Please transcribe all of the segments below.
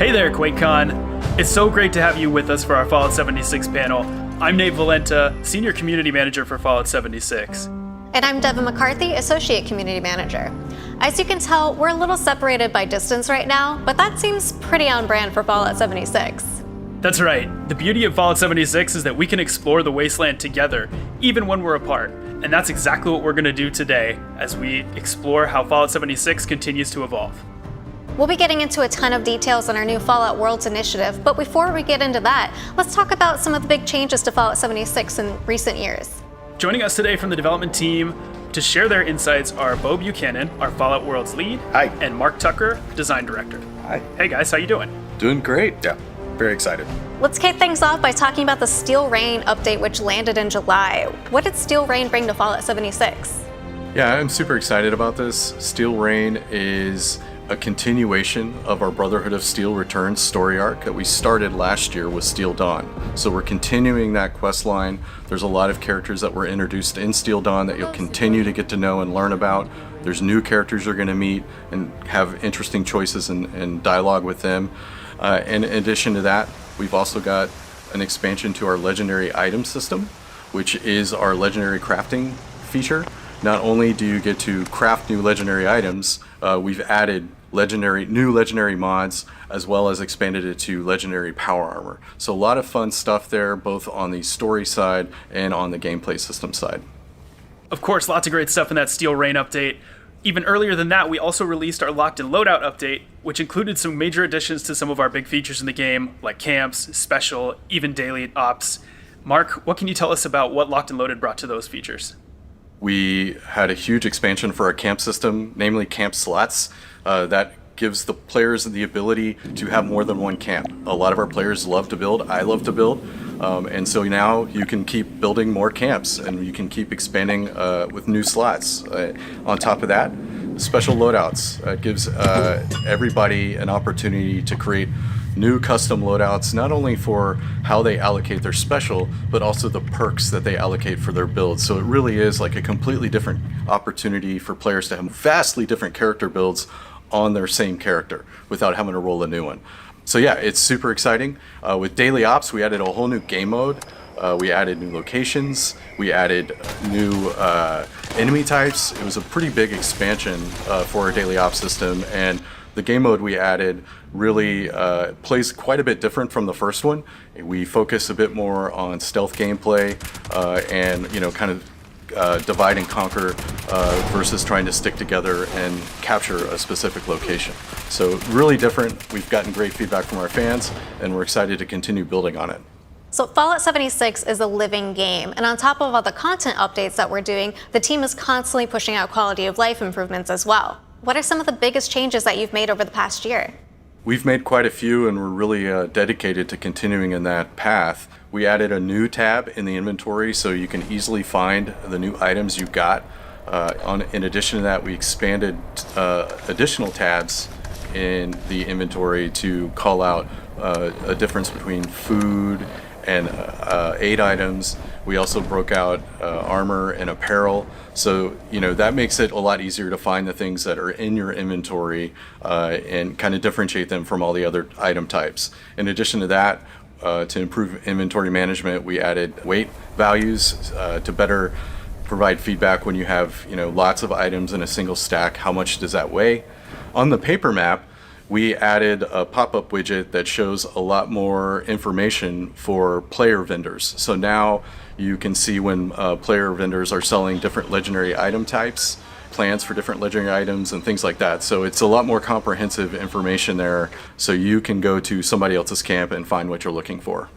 Hey there, Quakecon. It's so great to have you with us for our Fallout 76 panel. I'm Nate Valenta, Senior Community Manager for Fallout 76. And I'm Devin McCarthy, Associate Community Manager. As you can tell, we're a little separated by distance right now, but that seems pretty on brand for Fallout 76. That's right. The beauty of Fallout 76 is that we can explore the wasteland together, even when we're apart. And that's exactly what we're going to do today as we explore how Fallout 76 continues to evolve. We'll be getting into a ton of details on our new Fallout Worlds initiative, but before we get into that, let's talk about some of the big changes to Fallout 76 in recent years. Joining us today from the development team to share their insights are Bo Buchanan, our Fallout Worlds lead, Hi. and Mark Tucker, design director. Hi. Hey guys, how you doing? Doing great. Yeah, very excited. Let's kick things off by talking about the Steel Rain update, which landed in July. What did Steel Rain bring to Fallout 76? Yeah, I'm super excited about this. Steel Rain is a continuation of our Brotherhood of Steel Returns story arc that we started last year with Steel Dawn. So we're continuing that quest line. There's a lot of characters that were introduced in Steel Dawn that you'll continue to get to know and learn about. There's new characters you're going to meet and have interesting choices and dialogue with them. In addition to that, we've also got an expansion to our legendary item system, which is our legendary crafting feature. Not only do you get to craft new legendary items, we've added new legendary mods, as well as expanded it to legendary power armor. So a lot of fun stuff there, both on the story side and on the gameplay system side. Of course, lots of great stuff in that Steel Rain update. Even earlier than that, we also released our Locked in Loadout update, which included some major additions to some of our big features in the game, like camps, special, even daily ops. Mark, what can you tell us about what Locked and Loaded brought to those features? We had a huge expansion for our camp system, namely camp slots. That gives the players the ability to have more than one camp. A lot of our players love to build. I love to build. And so now you can keep building more camps and you can keep expanding with new slots. On top of that, special loadouts. Gives everybody an opportunity to create new custom loadouts, not only for how they allocate their special, but also the perks that they allocate for their builds. So it really is like a completely different opportunity for players to have vastly different character builds on their same character without having to roll a new one. So yeah, it's super exciting. With daily ops, we added a whole new game mode. We added new locations. We added new enemy types. It was a pretty big expansion for our daily ops system, and the game mode we added really plays quite a bit different from the first one. We focus a bit more on stealth gameplay and kind of divide and conquer versus trying to stick together and capture a specific location. So really different. We've gotten great feedback from our fans, and we're excited to continue building on it. So Fallout 76 is a living game, and on top of all the content updates that we're doing, the team is constantly pushing out quality of life improvements as well. What are some of the biggest changes that you've made over the past year? We've made quite a few, and we're really dedicated to continuing in that path. We added a new tab in the inventory so you can easily find the new items you've got. In addition to that, we expanded additional tabs in the inventory to call out a difference between food and aid items. We also broke out armor and apparel. So, that makes it a lot easier to find the things that are in your inventory and kind of differentiate them from all the other item types. In addition to that, to improve inventory management, we added weight values to better provide feedback when you have, lots of items in a single stack. How much does that weigh? On the paper map, we added a pop-up widget that shows a lot more information for player vendors. So now you can see when player vendors are selling different legendary item types, plans for different legendary items, and things like that. So it's a lot more comprehensive information there, so you can go to somebody else's camp and find what you're looking for.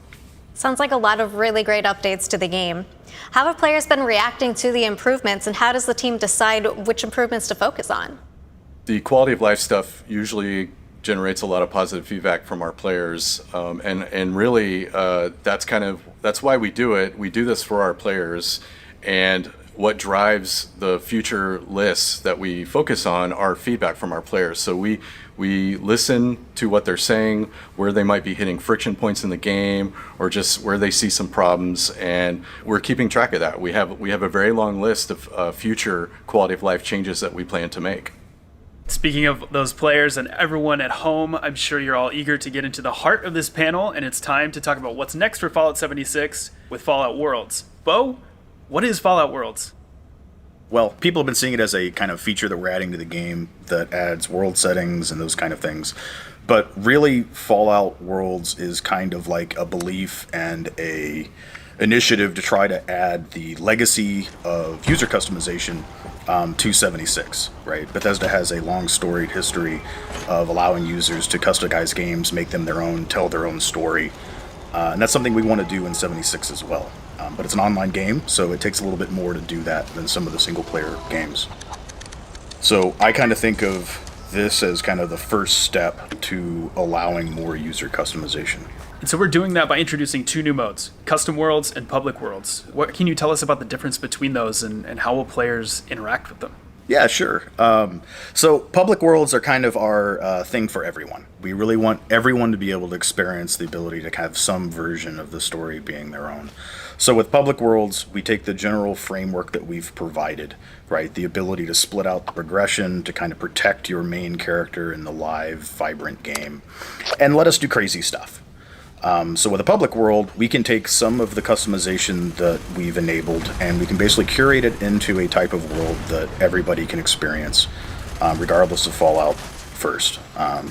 Sounds like a lot of really great updates to the game. How have players been reacting to the improvements, and how does the team decide which improvements to focus on? The quality of life stuff usually generates a lot of positive feedback from our players, and really that's why we do it. We do this for our players, and what drives the future lists that we focus on are feedback from our players. So we listen to what they're saying, where they might be hitting friction points in the game, or just where they see some problems, and we're keeping track of that. We have a very long list of future quality of life changes that we plan to make. Speaking of those players and everyone at home, I'm sure you're all eager to get into the heart of this panel, and it's time to talk about what's next for Fallout 76 with Fallout Worlds. Bo, what is Fallout Worlds? Well, people have been seeing it as a kind of feature that we're adding to the game that adds world settings and those kind of things. But really, Fallout Worlds is kind of like a belief and a initiative to try to add the legacy of user customization to 76, right? Bethesda has a long storied history of allowing users to customize games, make them their own, tell their own story. And that's something we want to do in 76 as well. But it's an online game, so it takes a little bit more to do that than some of the single-player games. So I kind of think of this as kind of the first step to allowing more user customization. And so we're doing that by introducing 2 new modes, Custom Worlds and Public Worlds. What can you tell us about the difference between those and how will players interact with them? Yeah, sure. So public worlds are kind of our thing for everyone. We really want everyone to be able to experience the ability to have some version of the story being their own. So with public worlds, we take the general framework that we've provided, right? The ability to split out the progression, to kind of protect your main character in the live, vibrant game, and let us do crazy stuff. So with a public world, we can take some of the customization that we've enabled and we can basically curate it into a type of world that everybody can experience, regardless of Fallout first.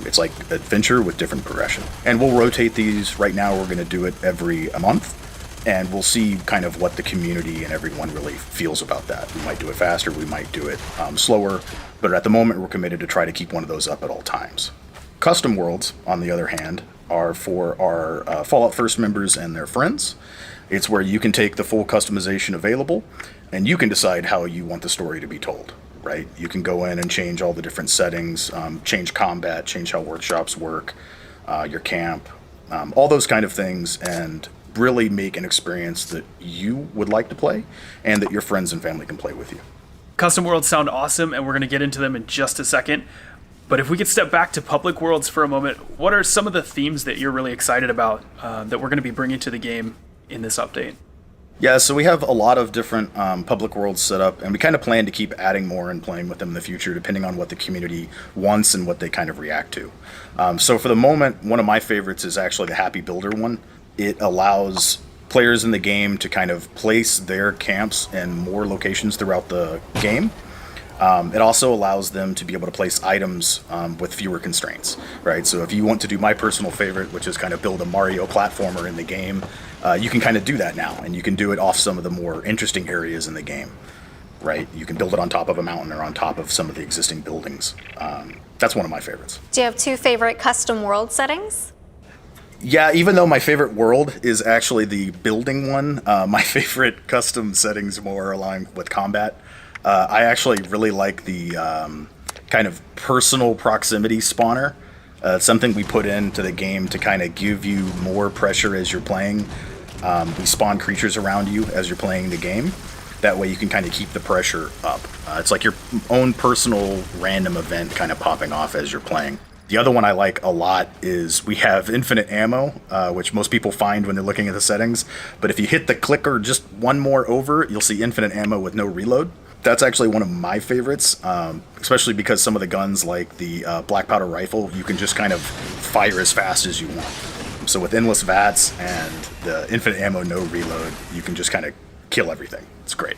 It's like adventure with different progression. And we'll rotate these. Right now we're going to do it every month, and we'll see kind of what the community and everyone really feels about that. We might do it faster, we might do it slower, but at the moment we're committed to try to keep one of those up at all times. Custom worlds, on the other hand, are for our Fallout First members and their friends. It's where you can take the full customization available, and you can decide how you want the story to be told, right? You can go in and change all the different settings, change combat, change how workshops work, your camp, all those kind of things, and really make an experience that you would like to play and that your friends and family can play with you. Custom Worlds sound awesome, and we're going to get into them in just a second. But if we could step back to Public Worlds for a moment, what are some of the themes that you're really excited about that we're going to be bringing to the game in this update? Yeah, so we have a lot of different public worlds set up, and we kind of plan to keep adding more and playing with them in the future, depending on what the community wants and what they kind of react to. So for the moment, one of my favorites is actually the Happy Builder one. It allows players in the game to kind of place their camps in more locations throughout the game. It also allows them to be able to place items with fewer constraints, right? So if you want to do my personal favorite, which is kind of build a Mario platformer in the game, you can kind of do that now, and you can do it off some of the more interesting areas in the game, right? You can build it on top of a mountain or on top of some of the existing buildings. That's one of my favorites. Do you have 2 favorite custom world settings? Yeah, even though my favorite world is actually the building one, my favorite custom settings more aligned with combat. I actually really like the kind of personal proximity spawner. Something we put into the game to kind of give you more pressure as you're playing. We spawn creatures around you as you're playing the game. That way you can kind of keep the pressure up. It's like your own personal random event kind of popping off as you're playing. The other one I like a lot is we have infinite ammo, which most people find when they're looking at the settings. But if you hit the clicker just one more over, you'll see infinite ammo with no reload. That's actually one of my favorites, especially because some of the guns like the black powder rifle, you can just kind of fire as fast as you want. So with endless VATS and the infinite ammo, no reload, you can just kind of kill everything. It's great.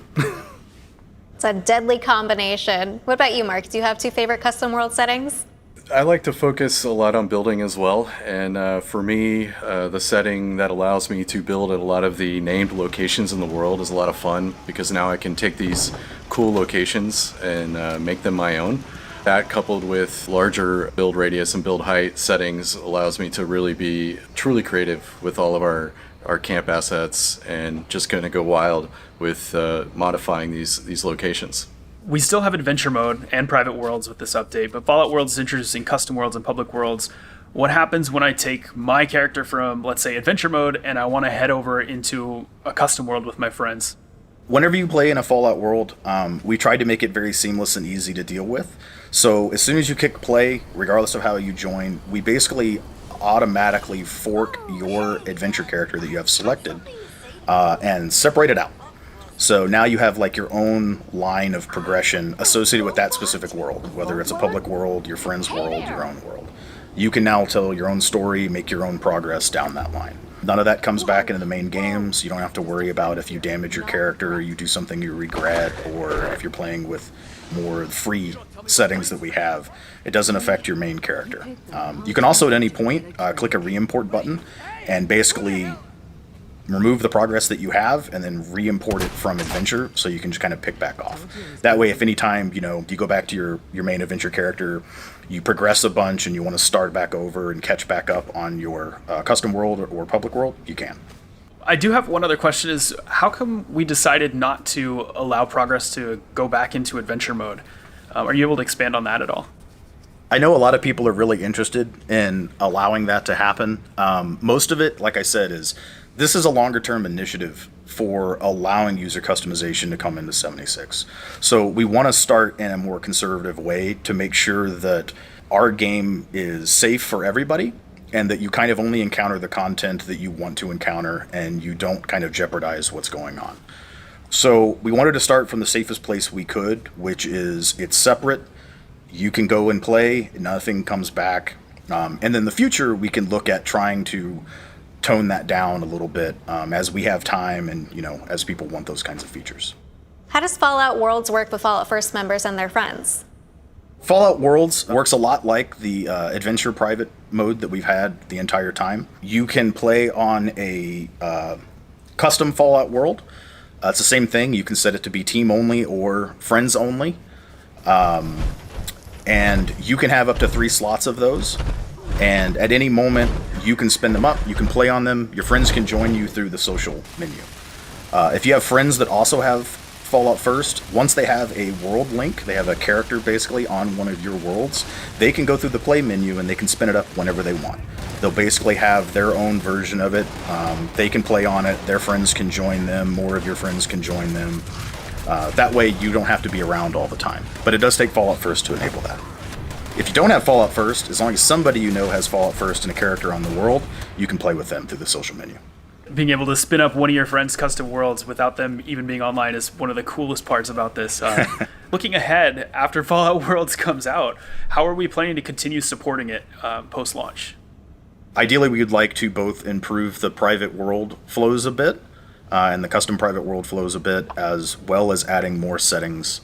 It's a deadly combination. What about you, Mark? Do you have 2 favorite custom world settings? I like to focus a lot on building as well, and for me, the setting that allows me to build at a lot of the named locations in the world is a lot of fun, because now I can take these cool locations and make them my own. That, coupled with larger build radius and build height settings, allows me to really be truly creative with all of our camp assets and just going to go wild with modifying these locations. We still have adventure mode and private worlds with this update, but Fallout Worlds is introducing custom worlds and public worlds. What happens when I take my character from, let's say, adventure mode and I want to head over into a custom world with my friends? Whenever you play in a Fallout world, we tried to make it very seamless and easy to deal with. So as soon as you click play, regardless of how you join, we basically automatically fork your adventure character that you have selected and separate it out. So now you have like your own line of progression associated with that specific world, whether it's a public world, your friend's world, your own world. You can now tell your own story, make your own progress down that line. None of that comes back into the main games. You don't have to worry about if you damage your character, or you do something you regret, or if you're playing with more free settings that we have, it doesn't affect your main character. You can also at any point click a re-import button and basically remove the progress that you have and then re-import it from adventure, so you can just kind of pick back off. That way, if any time you go back to your main adventure character, you progress a bunch and you want to start back over and catch back up on your custom world or public world, you can. I do have one other question: is how come we decided not to allow progress to go back into adventure mode? Are you able to expand on that at all? I know a lot of people are really interested in allowing that to happen. Most of it, like I said, is this is a longer term initiative for allowing user customization to come into 76. So we want to start in a more conservative way to make sure that our game is safe for everybody, and that you kind of only encounter the content that you want to encounter and you don't kind of jeopardize what's going on. So we wanted to start from the safest place we could, which is it's separate. You can go and play, nothing comes back. And then in the future, we can look at trying to tone that down a little bit as we have time and, as people want those kinds of features. How does Fallout Worlds work with Fallout First members and their friends? Fallout Worlds works a lot like the adventure private mode that we've had the entire time. You can play on a custom Fallout world. It's the same thing. You can set it to be team only or friends only. And you can have up to 3 slots of those. And at any moment, you can spin them up. You can play on them. Your friends can join you through the social menu. If you have friends that also have Fallout First, once they have a world link, they have a character basically on one of your worlds, they can go through the play menu and they can spin it up whenever they want. They'll basically have their own version of it. They can play on it. Their friends can join them. More of your friends can join them. That way you don't have to be around all the time. But it does take Fallout First to enable that. If you don't have Fallout First, as long as somebody you know has Fallout First and a character on the world, you can play with them through the social menu. Being able to spin up one of your friends' custom worlds without them even being online is one of the coolest parts about this. Looking ahead, after Fallout Worlds comes out, how are we planning to continue supporting it post-launch? Ideally, we would like to both improve the private world flows a bit and the custom private world flows a bit, as well as adding more settings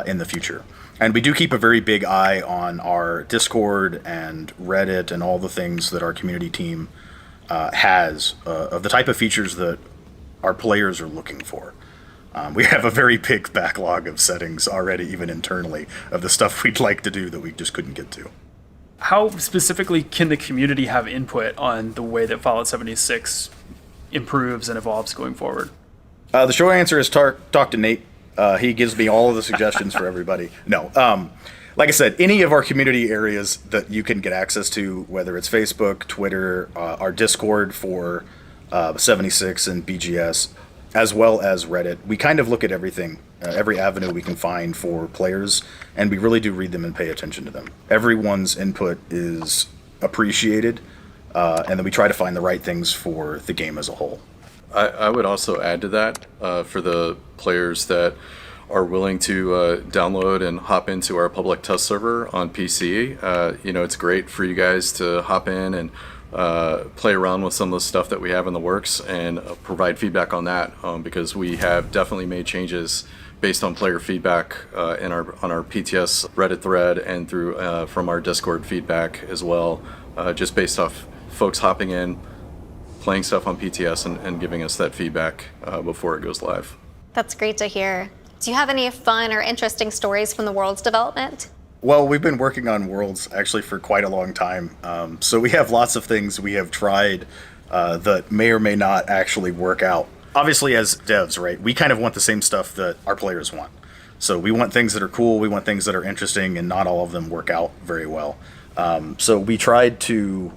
in the future. And we do keep a very big eye on our Discord and Reddit and all the things that our community team has of the type of features that our players are looking for. We have a very big backlog of settings already, even internally, of the stuff we'd like to do that we just couldn't get to. How specifically can the community have input on the way that Fallout 76 improves and evolves going forward? The short answer is talk to Nate. He gives me all of the suggestions for everybody. No, like I said, any of our community areas that you can get access to, whether it's Facebook, Twitter, our Discord for 76 and BGS, as well as Reddit, we kind of look at everything, every avenue we can find for players, and we really do read them and pay attention to them. Everyone's input is appreciated, and then we try to find the right things for the game as a whole. I would also add to that for the players that are willing to download and hop into our public test server on PC. It's great for you guys to hop in and play around with some of the stuff that we have in the works and provide feedback on that, because we have definitely made changes based on player feedback on our PTS Reddit thread and through from our Discord feedback as well, just based off folks hopping in, playing stuff on PTS and giving us that feedback before it goes live. That's great to hear. Do you have any fun or interesting stories from the World's development? Well, we've been working on Worlds actually for quite a long time. So we have lots of things we have tried that may or may not actually work out. Obviously, as devs, right, we kind of want the same stuff that our players want. So we want things that are cool, we want things that are interesting, and not all of them work out very well. So we tried to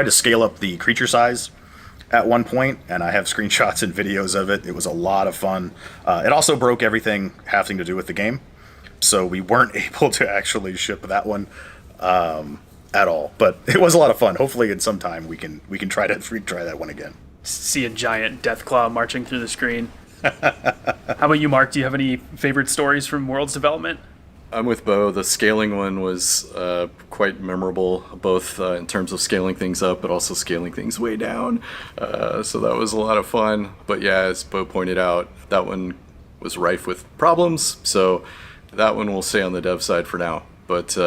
scale up the creature size at one point, and I have screenshots and videos of it. It was a lot of fun. It also broke everything having to do with the game, so we weren't able to actually ship that one at all. But it was a lot of fun. Hopefully, in some time we can try to retry that one again. See a giant Deathclaw marching through the screen. How about you, Mark? Do you have any favorite stories from Worlds development? I'm with Bo. The scaling one was quite memorable, both in terms of scaling things up, but also scaling things way down. So that was a lot of fun. But yeah, as Bo pointed out, that one was rife with problems. So that one will stay on the dev side for now. But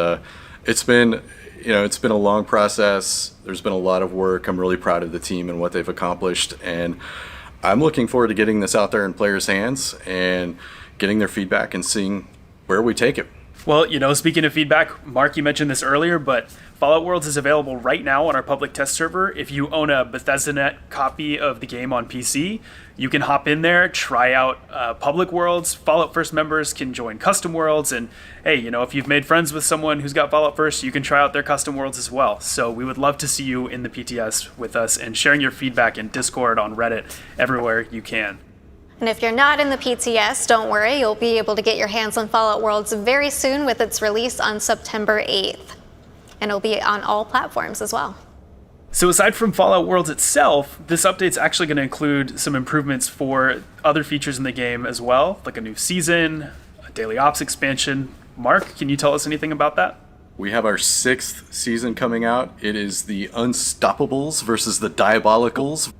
it's been a long process. There's been a lot of work. I'm really proud of the team and what they've accomplished. And I'm looking forward to getting this out there in players' hands and getting their feedback and seeing where we take it. Well, speaking of feedback, Mark, you mentioned this earlier, but Fallout Worlds is available right now on our public test server. If you own a Bethesda.net copy of the game on PC, you can hop in there, try out public worlds. Fallout First members can join custom worlds. And hey, if you've made friends with someone who's got Fallout First, you can try out their custom worlds as well. So we would love to see you in the PTS with us and sharing your feedback in Discord, on Reddit, everywhere you can. And if you're not in the PTS, don't worry, you'll be able to get your hands on Fallout Worlds very soon with its release on September 8th. And it'll be on all platforms as well. So aside from Fallout Worlds itself, this update's actually going to include some improvements for other features in the game as well, like a new season, a daily ops expansion. Mark, can you tell us anything about that? We have our 6th season coming out. It is the Unstoppables versus the Diabolicals,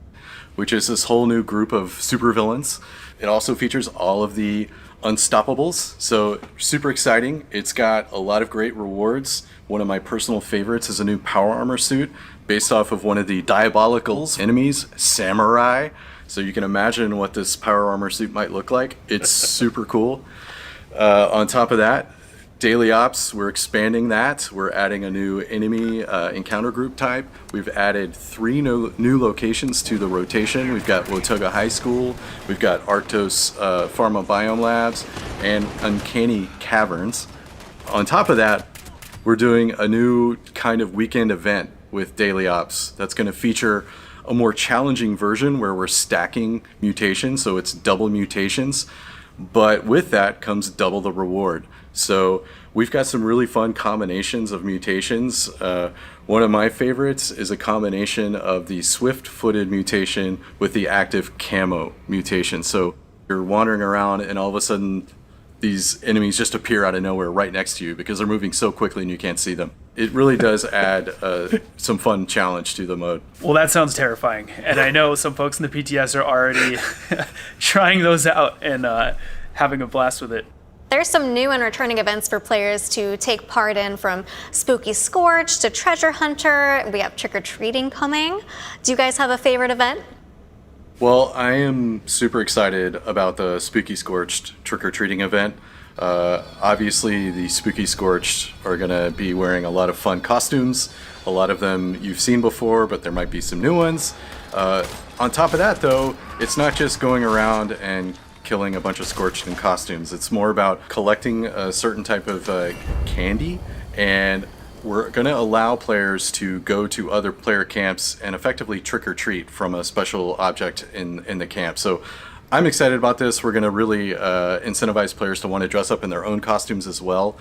which is this whole new group of supervillains. It also features all of the Unstoppables, so super exciting. It's got a lot of great rewards. One of my personal favorites is a new power armor suit based off of one of the Diabolicals enemies, Samurai. So you can imagine what this power armor suit might look like. It's super cool. On top of that, Daily Ops, we're expanding that. We're adding a new enemy encounter group type. We've added 3 new locations to the rotation. We've got Wotoga High School, we've got Arctos Pharma Biome Labs, and Uncanny Caverns. On top of that, we're doing a new kind of weekend event with Daily Ops that's going to feature a more challenging version where we're stacking mutations, so it's double mutations. But with that comes double the reward. So we've got some really fun combinations of mutations. One of my favorites is a combination of the swift-footed mutation with the active camo mutation. So you're wandering around and all of a sudden these enemies just appear out of nowhere right next to you because they're moving so quickly and you can't see them. It really does add some fun challenge to the mode. Well, that sounds terrifying. And I know some folks in the PTS are already trying those out and having a blast with it. There's some new and returning events for players to take part in, from Spooky Scorched to Treasure Hunter. We have trick-or-treating coming. Do you guys have a favorite event? Well, I am super excited about the Spooky Scorched trick-or-treating event. Obviously, the Spooky Scorched are going to be wearing a lot of fun costumes. A lot of them you've seen before, but there might be some new ones. On top of that, though, it's not just going around and killing a bunch of Scorched in costumes. It's more about collecting a certain type of candy, and we're going to allow players to go to other player camps and effectively trick-or-treat from a special object in the camp. So I'm excited about this. We're going to really incentivize players to want to dress up in their own costumes as well.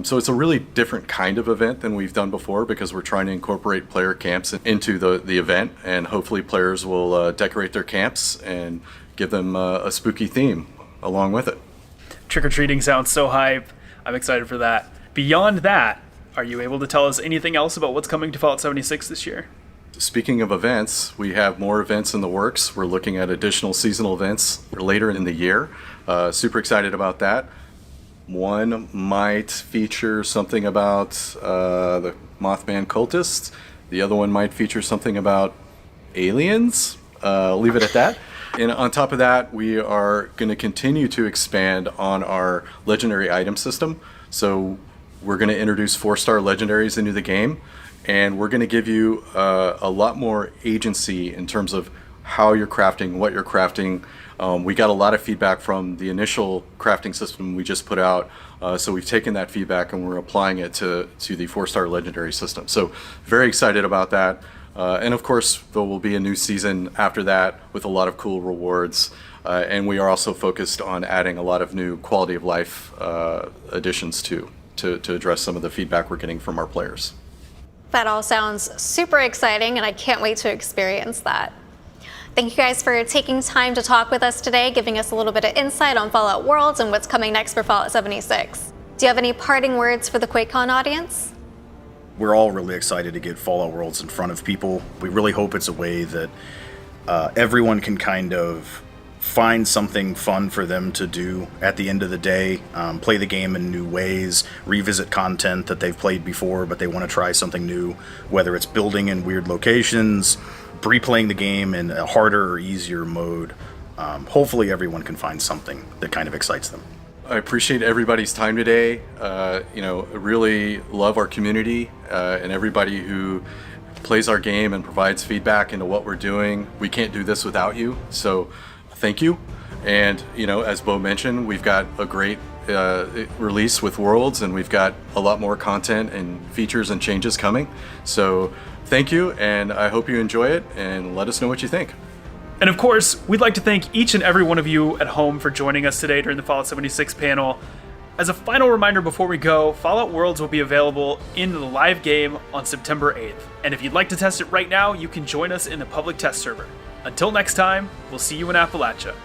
So it's a really different kind of event than we've done before because we're trying to incorporate player camps into the event, and hopefully players will decorate their camps and give them a spooky theme along with it. Trick-or-treating sounds so hype. I'm excited for that. Beyond that, are you able to tell us anything else about what's coming to Fallout 76 this year? Speaking of events, we have more events in the works. We're looking at additional seasonal events later in the year. Super excited about that. One might feature something about the Mothman cultists. The other one might feature something about aliens. I'll leave it at that. And on top of that, we are going to continue to expand on our legendary item system. So we're going to introduce 4-star legendaries into the game, and we're going to give you a lot more agency in terms of how you're crafting, what you're crafting. We got a lot of feedback from the initial crafting system we just put out, so we've taken that feedback and we're applying it to the 4-star legendary system. So very excited about that. And of course, there will be a new season after that with a lot of cool rewards. And we are also focused on adding a lot of new quality of life additions to address some of the feedback we're getting from our players. That all sounds super exciting, and I can't wait to experience that. Thank you guys for taking time to talk with us today, giving us a little bit of insight on Fallout Worlds and what's coming next for Fallout 76. Do you have any parting words for the Quakecon audience? We're all really excited to get Fallout Worlds in front of people. We really hope it's a way that everyone can kind of find something fun for them to do at the end of the day, play the game in new ways, revisit content that they've played before, but they want to try something new, whether it's building in weird locations, replaying the game in a harder or easier mode. Hopefully everyone can find something that kind of excites them. I appreciate everybody's time today. Really love our community and everybody who plays our game and provides feedback into what we're doing. We can't do this without you, so thank you. And as Bo mentioned, we've got a great release with Worlds, and we've got a lot more content and features and changes coming. So thank you, and I hope you enjoy it, and let us know what you think. And of course, we'd like to thank each and every one of you at home for joining us today during the Fallout 76 panel. As a final reminder before we go, Fallout Worlds will be available in the live game on September 8th. And if you'd like to test it right now, you can join us in the public test server. Until next time, we'll see you in Appalachia.